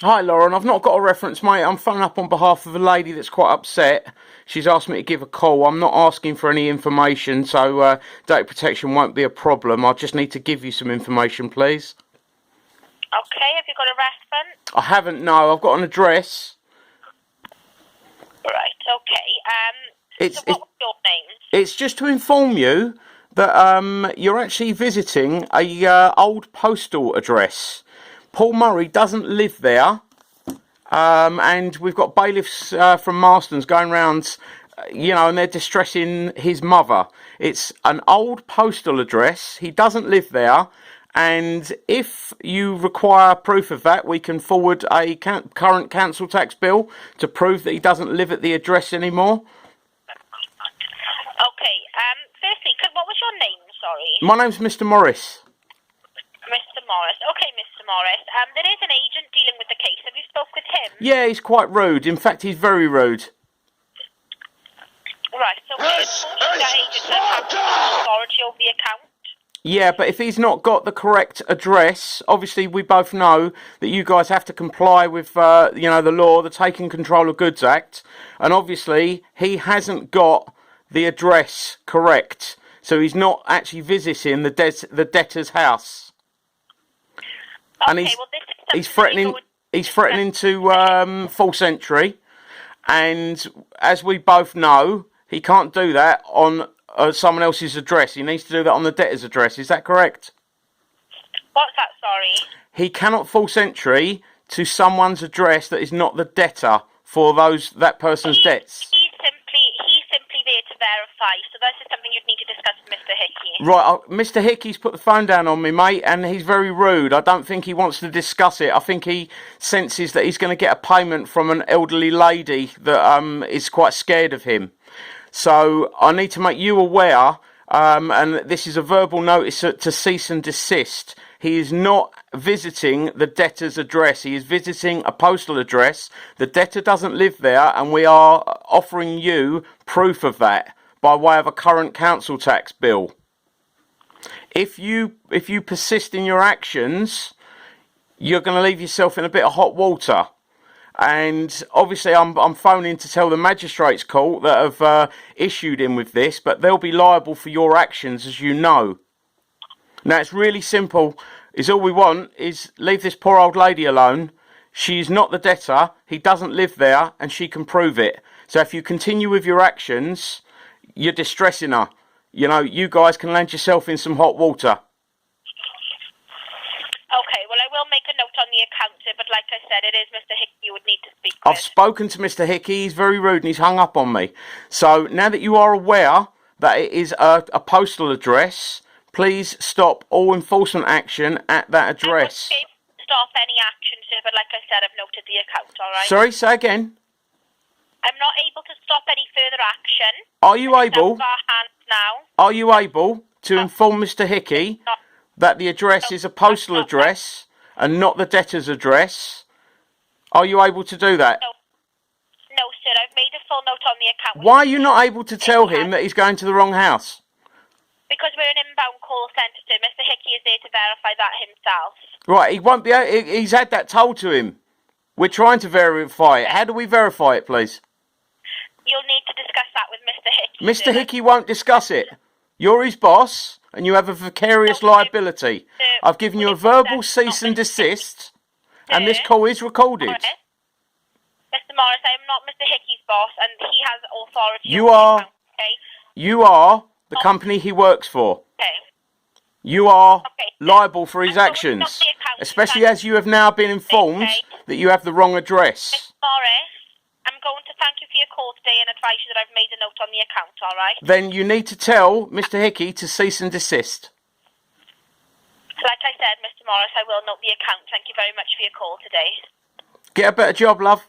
Hi, Lauren. I've not got a reference, mate. I'm phoning up on behalf of a lady that's quite upset. She's asked me to give a call. I'm not asking for any information, so data protection won't be a problem. I just need to give you some information, please. Okay, have you got a reference? I haven't, no. I've got an address. Right, okay. So what was your name? It's just to inform you that you're actually visiting a old postal address. Paul Murray doesn't live there, and we've got bailiffs from Marston's going round, and they're distressing his mother. It's an old postal address. He doesn't live there, and if you require proof of that, we can forward a current council tax bill to prove that he doesn't live at the address anymore. Okay, firstly, what was your name, sorry? My name's Mr. Morris. Mr. Morris. Okay, Mr. Morris. There is an agent dealing with the case. Have you spoke with him? Yeah, he's quite rude. In fact, he's very rude. Right, so unfortunately that agent does have authority over the account. Yeah, but if he's not got the correct address, obviously we both know that you guys have to comply with, the law, the Taking Control of Goods Act, and obviously he hasn't got the address correct, so he's not actually visiting the debtor's house. Okay, and he's threatening. He's threatening to false entry, and as we both know, he can't do that on someone else's address. He needs to do that on the debtor's address. Is that correct? What's that? Sorry. He cannot false entry to someone's address that is not the debtor for that person's debts. He's simply there to verify. So this is something you'd need to discuss with Mr. Hickey. Right, Mr. Hickey's put the phone down on me, mate, and he's very rude. I don't think he wants to discuss it. I think he senses that he's going to get a payment from an elderly lady that is quite scared of him. So I need to make you aware, and this is a verbal notice to cease and desist. He is not visiting the debtor's address. He is visiting a postal address. The debtor doesn't live there, and we are offering you proof of that by way of a current council tax bill. If you persist in your actions, you're going to leave yourself in a bit of hot water. And obviously I'm phoning to tell the magistrates court that have issued him with this, but they'll be liable for your actions, as you know. Now, it's really simple. All we want is leave this poor old lady alone. She's not the debtor. He doesn't live there, and she can prove it. So if you continue with your actions, you're distressing her. You guys can land yourself in some hot water. Okay, well, I will make a note on the account, but like I said, it is Mr. Hickey you would need to speak with. I've spoken to Mr. Hickey. He's very rude, and he's hung up on me. So now that you are aware that it is a postal address, please stop all enforcement action at that address. I won't stop any action, sir, but like I said, I've noted the account, all right? Sorry, say again. I'm not able to stop any further action. Are you able? Our hands now. Are you able to inform Mr. Hickey that the address is a postal address and not the debtor's address? Are you able to do that? No, sir. I've made a full note on the account. Why are you not able to tell him that he's going to the wrong house? Because we're an inbound call centre, sir. Mr. Hickey is there to verify that himself. Right, he won't be. He's had that told to him. We're trying to verify it. How do we verify it, please? You'll need to discuss that with Mr. Hickey. Mr. Hickey won't discuss it. You're his boss, and you have a vicarious liability. I've given you a verbal cease and desist, and this call is recorded. Mr. Morris, I am not Mr. Hickey's boss, and he has authority. You are the company he works for. Okay. You are liable for his actions, especially as you have now been informed that you have the wrong address. Mr. Morris, I'm going to thank you for your call today and advise you that I've made a note on the account, all right? Then you need to tell Mr. Hickey to cease and desist. Like I said, Mr. Morris, I will note the account. Thank you very much for your call today. Get a better job, love.